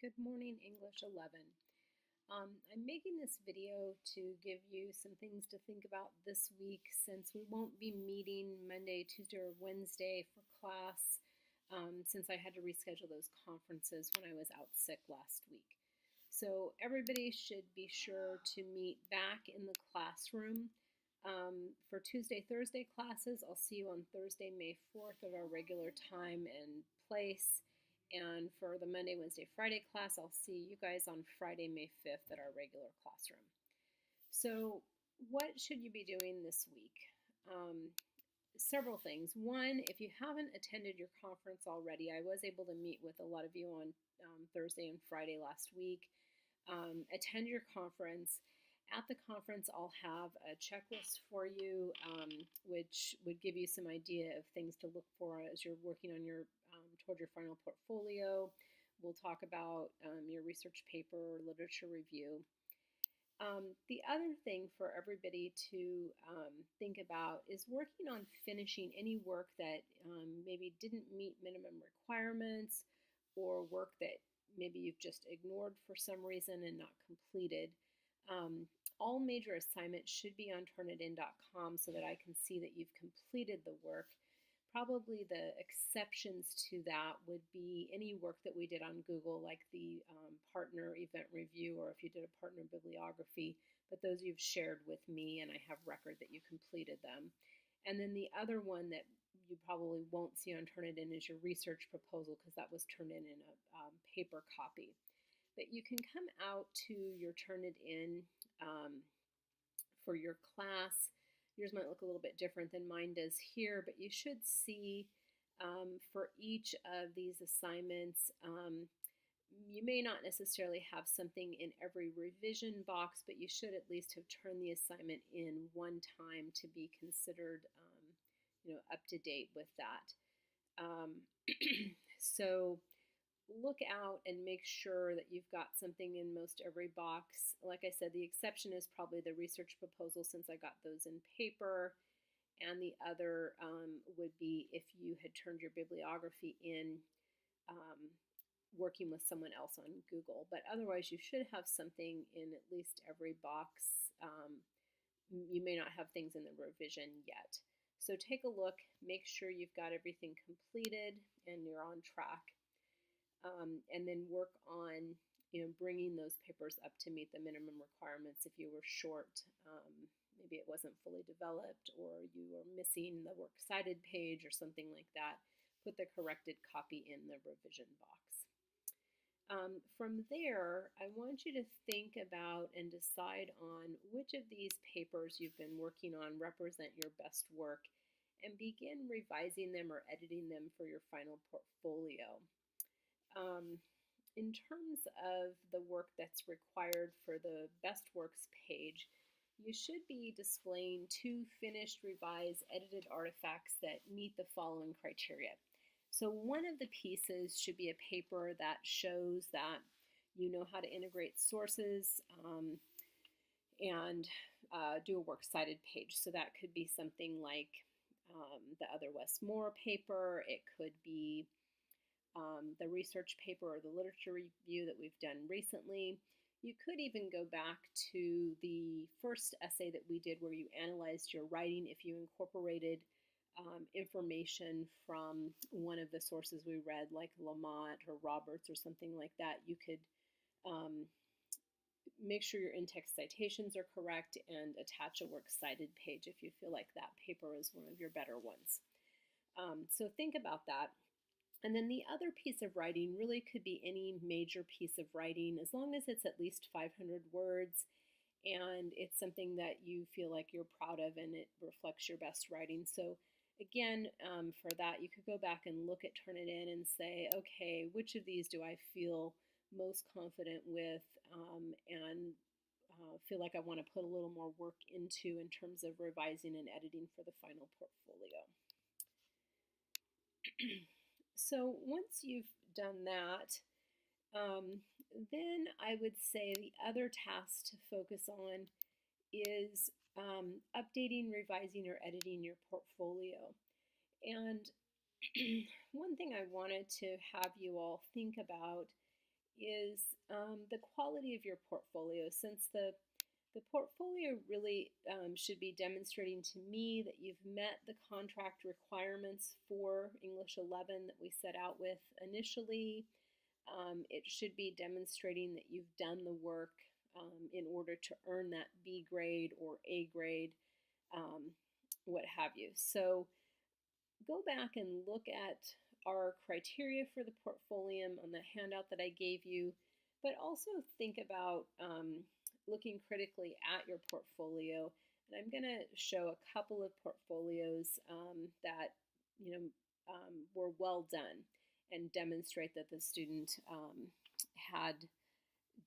Good morning, English 11. I'm making this video to give you some things to think about this week since we won't be meeting Monday, Tuesday, or Wednesday for class since I had to reschedule those conferences when I was out sick last week. So everybody should be sure to meet back in the classroom. For Tuesday, Thursday classes, I'll see you on Thursday, May 4th at our regular time and place. And for the Monday, Wednesday, Friday class, I'll see you guys on Friday, May 5th at our regular classroom. So what should you be doing this week? Several things. One, if you haven't attended your conference already, I was able to meet with a lot of you on Thursday and Friday last week. Attend your conference. At the conference, I'll have a checklist for you, which would give you some idea of things to look for as you're working on your toward your final portfolio. We'll talk about your research paper, literature review. The other thing for everybody to think about is working on finishing any work that maybe didn't meet minimum requirements or work that maybe you've just ignored for some reason and not completed. All major assignments should be on turnitin.com so that I can see that you've completed the work. Probably the exceptions to that would be any work that we did on Google, like the partner event review, or if you did a partner bibliography, but those you've shared with me and I have record that you completed them. And then the other one that you probably won't see on Turnitin is your research proposal, because that was turned in a paper copy. But you can come out to your Turnitin for your class. Yours might look a little bit different than mine does here, but you should see for each of these assignments, you may not necessarily have something in every revision box, but you should at least have turned the assignment in one time to be considered up to date with that. So look out and make sure that you've got something in most every box. Like I said, the exception is probably the research proposal, since I got those in paper, and the other would be if you had turned your bibliography in working with someone else on Google. But otherwise, you should have something in at least every box. You may not have things in the revision yet. So take a look, make sure you've got everything completed and you're on track. And then work on bringing those papers up to meet the minimum requirements. If you were short, maybe it wasn't fully developed, or you were missing the works cited page or something like that, put the corrected copy in the revision box. From there, I want you to think about and decide on which of these papers you've been working on represent your best work, and begin revising them or editing them for your final portfolio. In terms of the work that's required for the best works page, you should be displaying 2 finished, revised, edited artifacts that meet the following criteria. So one of the pieces should be a paper that shows that you know how to integrate sources and do a works cited page. So that could be something like the Other Wes Moore paper. It could be the research paper or the literature review that we've done recently. You could even go back to the first essay that we did where you analyzed your writing. If you incorporated information from one of the sources we read, like Lamont or Roberts or something like that, you could make sure your in-text citations are correct and attach a works cited page if you feel like that paper is one of your better ones. So think about that. And then the other piece of writing really could be any major piece of writing, as long as it's at least 500 words and it's something that you feel like you're proud of and it reflects your best writing. So again, for that, you could go back and look at Turnitin and say, okay, which of these do I feel most confident with and feel like I want to put a little more work into in terms of revising and editing for the final portfolio. So once you've done that, then I would say the other task to focus on is updating, revising, or editing your portfolio. And one thing I wanted to have you all think about is the quality of your portfolio. Since the portfolio really should be demonstrating to me that you've met the contract requirements for English 11 that we set out with initially. It should be demonstrating that you've done the work in order to earn that B grade or A grade, what have you. So go back and look at our criteria for the portfolio on the handout that I gave you, but also think about looking critically at your portfolio. And I'm going to show a couple of portfolios that were well done and demonstrate that the student had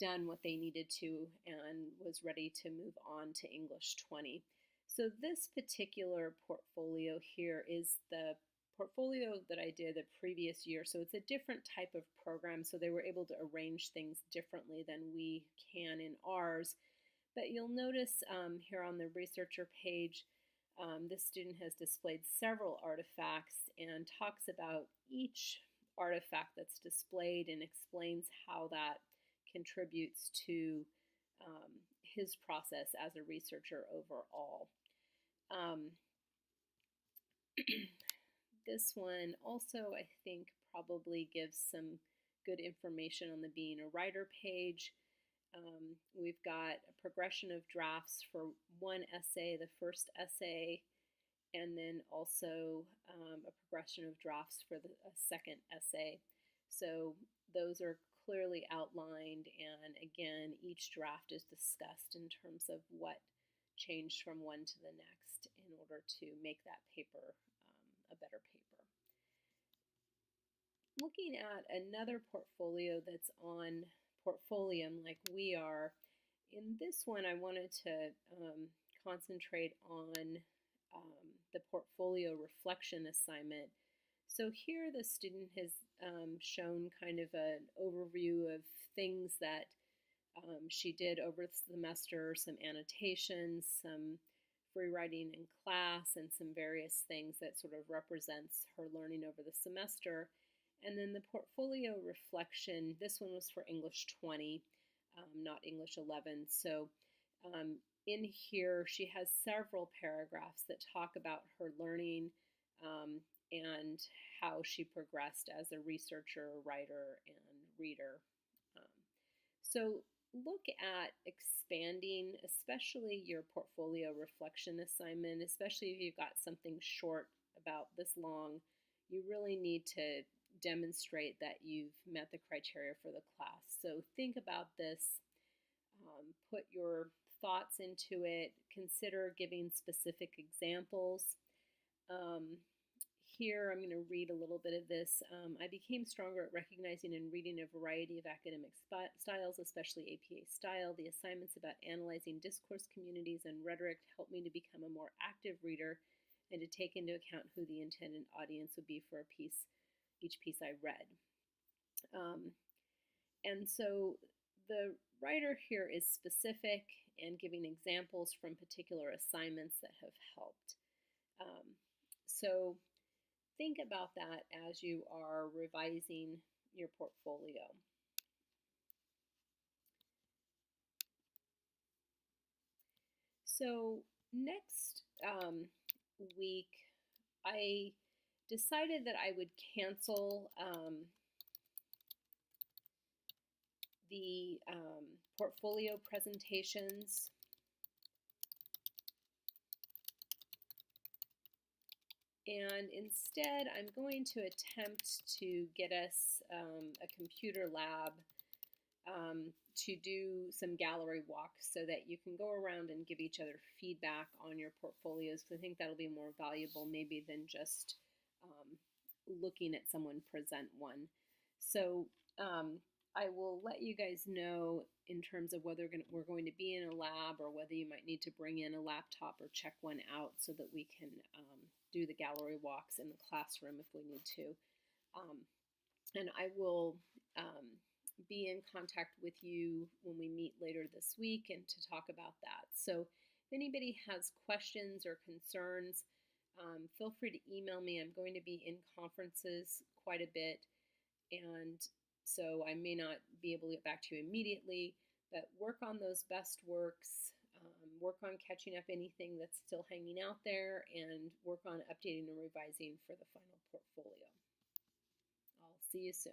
done what they needed to and was ready to move on to English 20. So this particular portfolio here is the portfolio that I did the previous year. So it's a different type of program, so they were able to arrange things differently than we can in ours. But you'll notice here on the researcher page, this student has displayed several artifacts and talks about each artifact that's displayed and explains how that contributes to his process as a researcher overall. This one also, I think, probably gives some good information on the Being a Writer page. We've got a progression of drafts for one essay, the first essay, and then also a progression of drafts for the second essay. So those are clearly outlined, and again, each draft is discussed in terms of what changed from one to the next in order to make that paper a better paper. Looking at another portfolio that's on Portfolium like we are, in this one I wanted to concentrate on the portfolio reflection assignment. So here the student has shown kind of an overview of things that she did over the semester, some annotations, some free writing in class, and some various things that sort of represents her learning over the semester. And then the portfolio reflection, this one was for English 20, not English 11. So in here, she has several paragraphs that talk about her learning and how she progressed as a researcher, writer, and reader. So look at expanding, especially your portfolio reflection assignment, especially if you've got something short about this long. You really need to demonstrate that you've met the criteria for the class. So think about this, put your thoughts into it, consider giving specific examples. Here I'm going to read a little bit of this. I became stronger at recognizing and reading a variety of academic styles, especially APA style. The assignments about analyzing discourse communities and rhetoric helped me to become a more active reader and to take into account who the intended audience would be for each piece I read. And so the writer here is specific and giving examples from particular assignments that have helped. So think about that as you are revising your portfolio. So next week, I decided that I would cancel the portfolio presentations. And instead, I'm going to attempt to get us a computer lab to do some gallery walks so that you can go around and give each other feedback on your portfolios. I think that'll be more valuable maybe than just looking at someone present one. So I will let you guys know in terms of whether we're going to be in a lab or whether you might need to bring in a laptop or check one out so that we can do the gallery walks in the classroom if we need to. And I will be in contact with you when we meet later this week and to talk about that. So if anybody has questions or concerns, feel free to email me. I'm going to be in conferences quite a bit, and so I may not be able to get back to you immediately, but work on those best works, work on catching up anything that's still hanging out there, and work on updating and revising for the final portfolio. I'll see you soon.